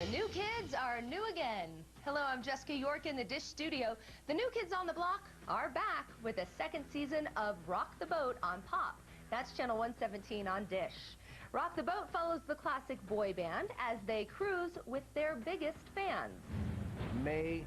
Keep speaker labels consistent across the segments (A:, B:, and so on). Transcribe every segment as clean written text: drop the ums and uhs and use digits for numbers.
A: The new kids are new again. Hello, I'm Jessica York in the Dish studio. The new kids on the block are back with a second season of Rock the Boat on Pop. That's channel 117 on Dish. Rock the Boat follows the classic boy band as they cruise with their biggest fans.
B: Mayhem.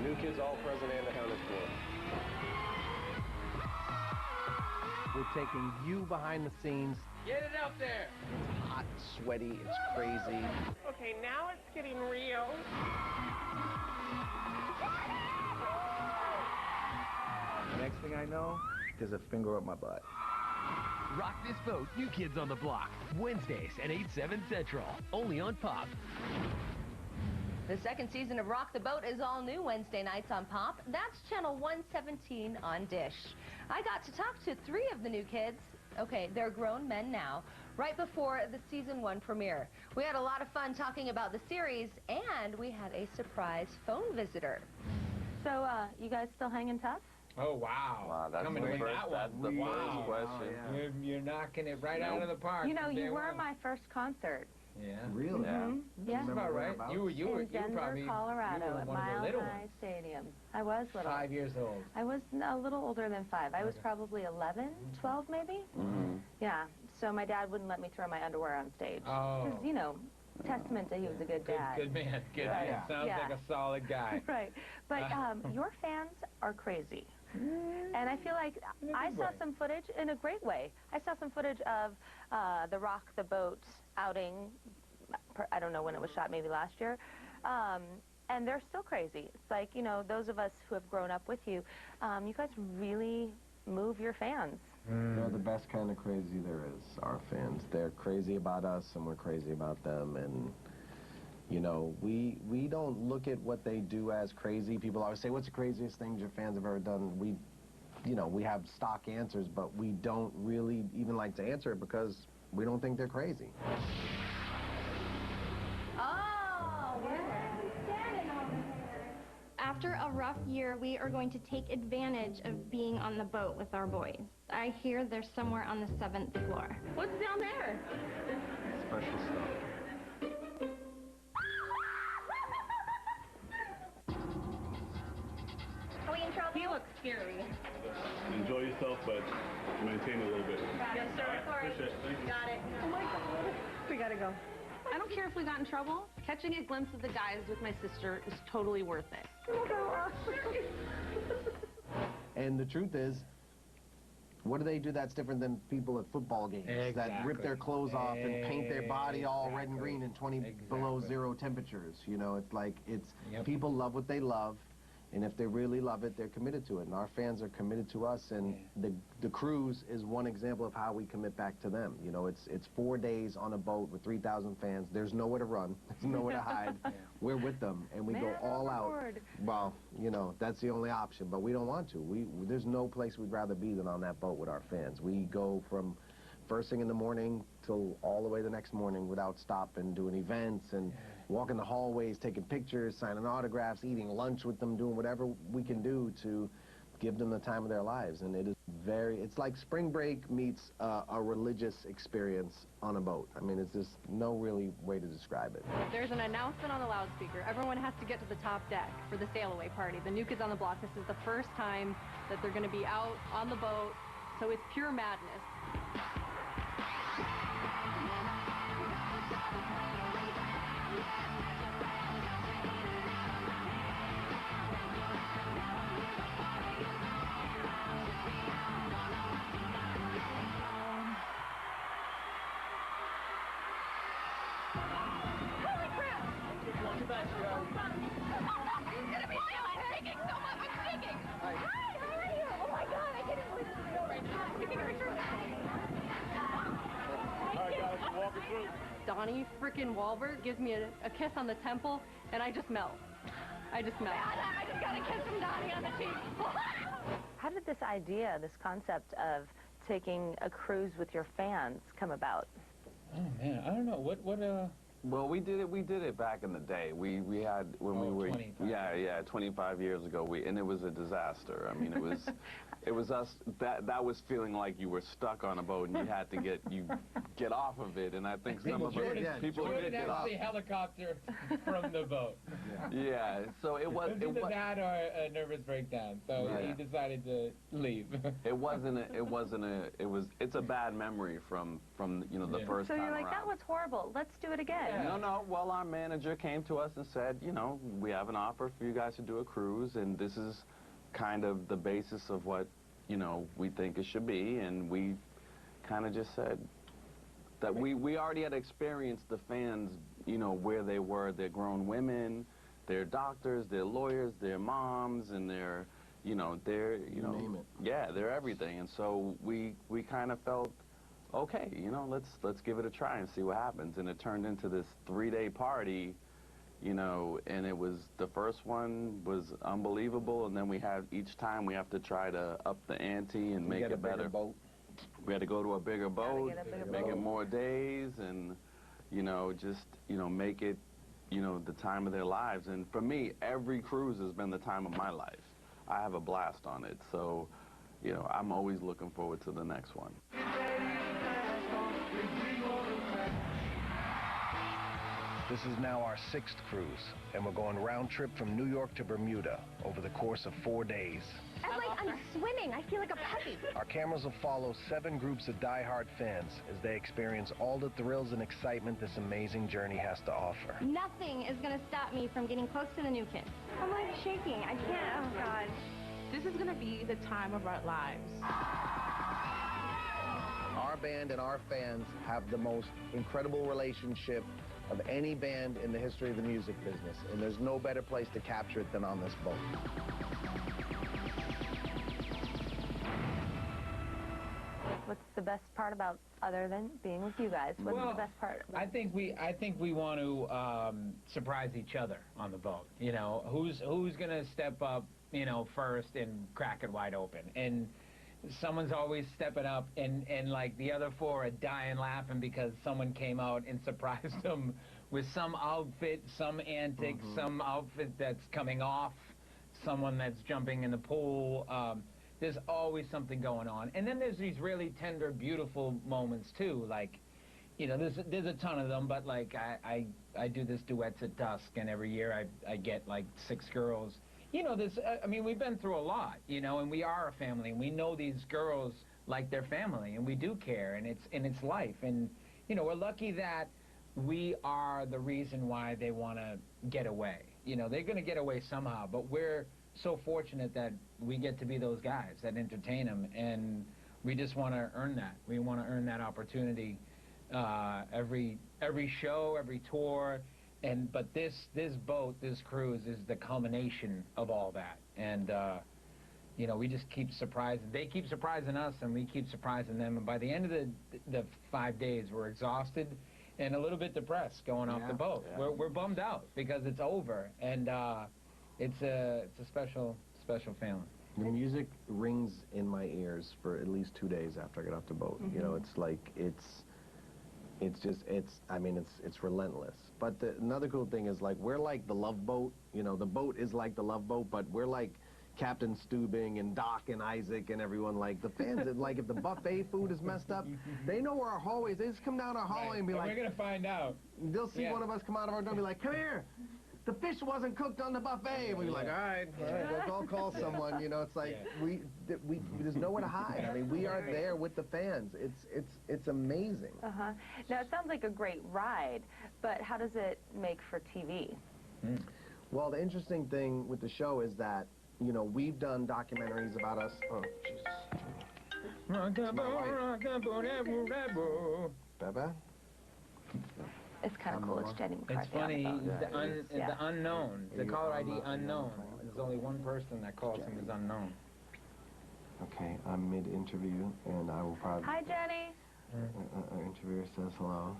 C: New kids all present and accounted for.
B: We're taking you behind the scenes.
D: Get it out there!
B: It's hot, sweaty, it's crazy.
E: Okay, now it's getting real.
B: Next thing I know, there's a finger up my butt.
F: Rock this boat, New Kids on the Block. Wednesdays at 8/7 Central. Only on Pop.
A: The second season of Rock the Boat is all new Wednesday nights on Pop. That's channel 117 on Dish. I got to talk to 3 of the new kids. Okay, they're grown men now, right before the season 1 premiere. We had a lot of fun talking about the series, and we had a surprise phone visitor.
G: So, you guys still hanging tough?
D: Oh, wow.
C: Wow, that's
D: Coming
C: the
D: with
C: first,
D: that
C: that's
D: one.
C: the
D: Wow.
C: first question.
B: Oh, yeah.
D: You're knocking it right out of the park.
G: You know,
D: from day
G: you were
D: one.
G: my first concert.
D: Yeah.
B: Really?
C: Yeah.
G: Yeah.
D: That's about right. You were
G: In Denver,
D: probably
G: Colorado,
D: you were
G: at
D: one of the
G: Mile
D: little
G: High
D: ones.
G: Stadium. I was little.
D: 5 years old.
G: I was a little older than 5. I was
D: Okay.
G: probably 11, 12 maybe. Yeah. So my dad wouldn't let me throw my underwear on stage.
D: Oh.
G: Because, you know, testament that he was a good dad.
D: Good man. Good
G: Right.
D: man. Sounds
G: Yeah.
D: like a solid guy.
G: Right. But your fans are crazy. And I feel like
D: In a
G: I
D: good
G: saw
D: way.
G: some footage in a great way. I saw some footage of the Rock the Boat outing. I don't know when it was shot, maybe last year. And they're still crazy. It's like, you know, those of us who have grown up with you, you guys really move your fans.
C: They're the best kind of crazy there is, our fans. They're crazy about us, and we're crazy about them. And, you know, we don't look at what they do as crazy. People always say, what's the craziest thing your fans have ever done? You know, we have stock answers, but we don't really even like to answer it because we don't think they're crazy.
H: After a rough year, we are going to take advantage of being on the boat with our boys. I hear they're somewhere on the 7th floor.
G: What's down there?
C: Special stuff.
H: Are we in trouble?
G: He looks scary.
I: Enjoy yourself, but maintain it a little bit.
G: Yes, sir.
I: Appreciate it. Thank you.
G: Got it. Oh, my God. We got to go.
J: I don't care if we got in trouble. Catching a glimpse of the guys with my sister is totally worth it.
B: And the truth is, what do they do that's different than people at football games that rip their clothes off and paint their body all red and green in 20 below 0 temperatures? You know, it's like, people love what they love, and if they really love it, they're committed to it. And our fans are committed to us, and the cruise is one example of how we commit back to them. You know, it's 4 days on a boat with 3,000 fans. There's nowhere to run. There's nowhere to hide. We're with them, and we go all out. Well, you know, that's the only option, but we don't want to. There's no place we'd rather be than on that boat with our fans. We go from first thing in the morning till all the way the next morning without stopping, doing events and walking the hallways, taking pictures, signing autographs, eating lunch with them, doing whatever we can do to give them the time of their lives. And it is it's like spring break meets a religious experience on a boat. I mean, it's just no really way to describe it.
J: There's an announcement on the loudspeaker. Everyone has to get to the top deck for the sail-away party. The New Kids on the Block, this is the first time that they're going to be out on the boat, so it's pure madness. Donnie frickin' Wahlberg gives me a kiss on the temple, and I just melt. I just melt. I just got a kiss from Donnie on the cheek.
G: How did this idea, this concept of taking a cruise with your fans come about?
D: Oh man, I don't know.
K: Well, we did it back in the day. We had when we were 25 years ago. And it was a disaster. I mean, it was us that was feeling like you were stuck on a boat and you had to get off of it. And I think some of us people
D: didn't have to helicopter from the boat.
K: Yeah, so it was
D: either that or a nervous breakdown. So he decided to leave. It's a bad memory from the first time.
G: So you're like,
K: around.
G: that was horrible. Let's do it again.
K: Yeah. No. Well, our manager came to us and said, we have an offer for you guys to do a cruise, and this is kind of the basis of what, we think it should be. And we kind of just said that we already had experienced the fans, where they were. They're grown women, they're doctors, they're lawyers, they're moms, and they're, they're,
B: name it.
K: Yeah, they're everything. And so we kind of felt, okay, let's give it a try and see what happens. And it turned into this 3-day party, and it was, the first one was unbelievable, and then each time we have to try to up the ante and make it better.
D: Boat.
K: We had to go to a bigger boat, make it more days, and, just, make it, the time of their lives. And for me, every cruise has been the time of my life. I have a blast on it, so, I'm always looking forward to the next one.
L: This is now our 6th cruise, and we're going round trip from New York to Bermuda over the course of 4 days.
A: I'm swimming. I feel like a puppy.
L: Our cameras will follow 7 groups of die-hard fans as they experience all the thrills and excitement this amazing journey has to offer.
H: Nothing is going to stop me from getting close to the new kids. I'm like shaking. I can't. Oh, God.
E: This is going to be the time of our lives.
B: Our band and our fans have the most incredible relationship of any band in the history of the music business, and there's no better place to capture it than on this boat.
G: What's the best part about, other than being with you guys? What's the best part?
D: I think we want to surprise each other on the boat. Who's gonna step up, first and crack it wide open? And someone's always stepping up, and like the other 4 are dying laughing because someone came out and surprised them with some outfit, some antic, some outfit that's coming off, someone that's jumping in the pool. There's always something going on. And then there's these really tender, beautiful moments too. Like, there's a ton of them, but like I do this Duets at Dusk, and every year I get like 6 girls. I mean, we've been through a lot, and we are a family, and we know these girls like their family, and we do care, and it's life. And, we're lucky that we are the reason why they want to get away. They're going to get away somehow, but we're so fortunate that we get to be those guys that entertain them, and we just want to earn that. We want to earn that opportunity every show, every tour. But this boat, this cruise, is the culmination of all that. And, we just keep surprising. They keep surprising us, and we keep surprising them. And by the end of the 5 days, we're exhausted and a little bit depressed going off the boat. Yeah. We're bummed out because it's over. And it's a special feeling.
B: The music rings in my ears for at least 2 days after I get off the boat. It's like, it's relentless. But another cool thing is, like, we're like the Love Boat. The boat is like the Love Boat, but we're like Captain Stubing and Doc and Isaac and everyone. Like, the fans, like, if the buffet food is messed up, they know where our hallways. They just come down our hallway and be like,
D: we're gonna find out.
B: They'll see one of us come out of our door and be like, come here. The fish wasn't cooked on the buffet. And we're like, all right, let's all call someone. It's like, there's nowhere to hide. I mean, we are there with the fans. It's amazing.
G: Now, it sounds like a great ride, but how does it make for TV?
B: Well, the interesting thing with the show is that, we've done documentaries about us. Oh, Jesus. Baba?
G: It's kind of cool. It's Jenny McCarthy.
D: It's funny, the unknown, the caller ID unknown. There's only one person that calls him as unknown.
B: Okay, I'm mid-interview, and I will probably...
G: Hi, Jenny.
B: Our interviewer says hello.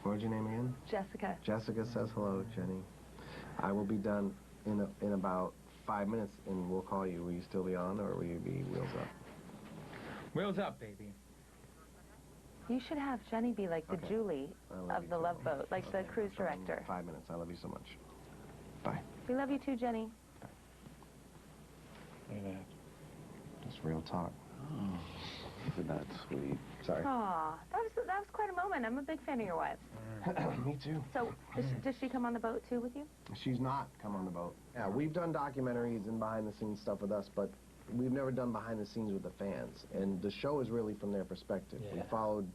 B: What was your name again?
G: Jessica.
B: Jessica says hello, Jenny. I will be done in about 5 minutes, and we'll call you. Will you still be on, or will you be wheels up?
D: Wheels up, baby.
G: You should have Jenny be like the
C: Okay.
G: Julie of the Love Boat, like the cruise director.
C: 5 minutes. I love you so much. Bye.
G: We love you too, Jenny.
D: Look at that.
C: That's real talk. Isn't that sweet? Sorry.
G: Aw, that was quite a moment. I'm a big fan of your wife.
C: Me too.
G: So, does she come on the boat too with you?
C: She's not come on the boat. Yeah, we've done documentaries and behind-the-scenes stuff with us, but we've never done behind-the-scenes with the fans. And the show is really from their perspective.
D: Yeah.
C: We followed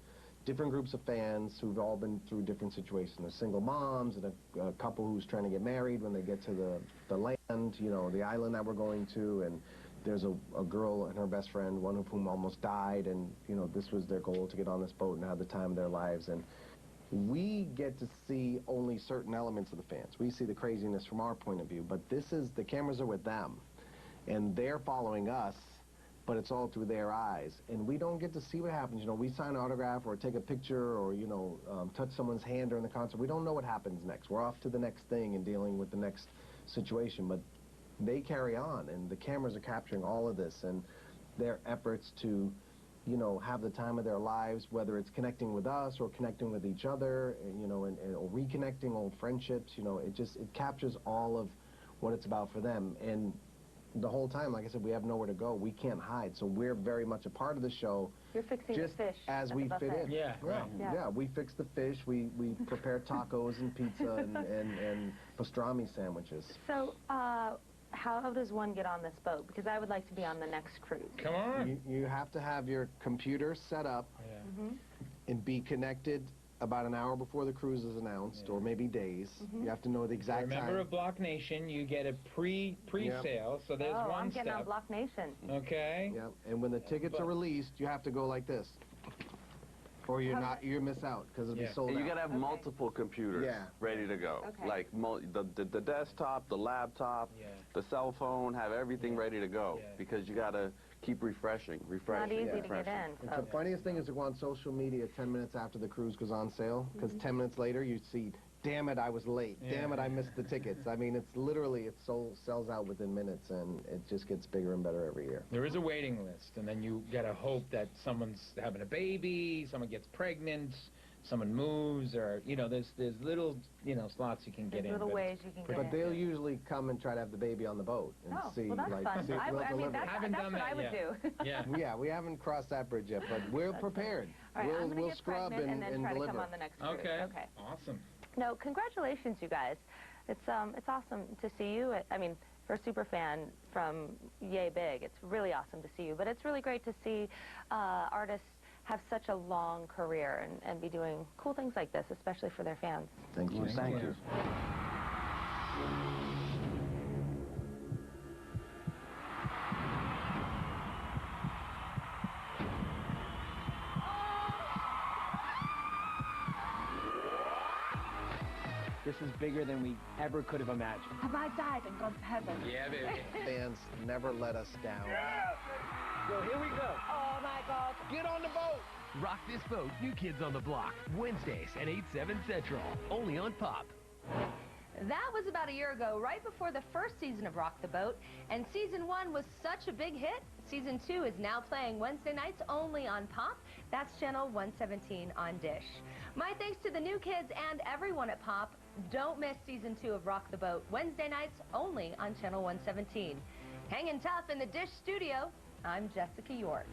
C: different groups of fans who've all been through different situations. There's single moms and a couple who's trying to get married when they get to the land, you know, the island that we're going to, and there's a girl and her best friend, one of whom almost died, and, you know, this was their goal, to get on this boat and have the time of their lives. And we get to see only certain elements of the fans. We see the craziness from our point of view, but the cameras are with them, and they're following us, but it's all through their eyes, and we don't get to see what happens. You know, we sign an autograph or take a picture or, you know, touch someone's hand during the concert. We don't know what happens next. We're off to the next thing and dealing with the next situation, but they carry on, and the cameras are capturing all of this, and their efforts to, you know, have the time of their lives, whether it's connecting with us or connecting with each other, you know, or reconnecting old friendships. You know, it captures all of what it's about for them. And the whole time, like I said, we have nowhere to go. We can't hide, so we're very much a part of the show.
G: You're fixing
C: just
G: the fish
C: as we fit in.
D: Yeah, right.
C: Yeah, we fix the fish. We prepare tacos and pizza and pastrami sandwiches.
G: So, how does one get on this boat? Because I would like to be on the next cruise.
D: Come on.
C: You have to have your computer set up and be connected about an hour before the cruise is announced, or maybe days. You have to know the exact time.
D: Remember, at Block Nation, you get a pre-sale, so there's one
G: I'm getting
D: step.
G: on Block Nation.
D: Okay.
C: Yeah, and when the tickets are released, you have to go like this, or you miss out because it'll be sold out.
K: You gotta have multiple computers ready to go.
G: Okay.
K: Like the desktop, the laptop, the cell phone, have everything ready to go because you gotta keep refreshing.
G: Not easy to get in.
C: And the funniest thing is to go on social media 10 minutes after the cruise goes on sale, because 10 minutes later you see, damn it, I was late. Damn it, I missed the tickets. I mean, it's literally, it sells out within minutes, and it just gets bigger and better every year.
D: There is a waiting list, and then you gotta hope that someone's having a baby, someone gets pregnant, someone moves, or, you know, there's little, you know, slots you can get in.
G: Little ways you can get in.
C: But they'll usually come and try to have the baby on the boat and see,
G: well, that's
C: like,
G: fun.
C: see if we'll
G: I mean,
C: deliver.
G: that's what I would do.
C: Yeah, we haven't crossed that bridge yet, but we're prepared.
G: All right, I'm gonna
C: we'll
G: get
C: scrub
G: pregnant and then try
C: deliver.
G: to come on the next cruise.
D: Okay. Awesome.
G: No, congratulations, you guys. It's awesome to see you. I mean, for a super fan from Yay Big, it's really awesome to see you. But it's really great to see artists have such a long career and be doing cool things like this, especially for their fans.
C: Thank you.
K: Thank you.
M: This is bigger than we ever could have imagined.
E: Have I died and gone to heaven?
D: Yeah, baby.
C: Fans never let us down.
M: So here we go.
E: Oh my God.
M: Get on the boat.
F: Rock This Boat, New Kids on the Block, Wednesdays at 8, 7 Central, only on Pop.
A: That was about a year ago, right before the first season of Rock the Boat, and Season 1 was such a big hit. Season 2 is now playing Wednesday nights only on Pop. That's channel 117 on Dish. My thanks to the new kids and everyone at Pop. Don't miss Season 2 of Rock the Boat, Wednesday nights only on channel 117. Hanging tough in the Dish studio, I'm Jessica York.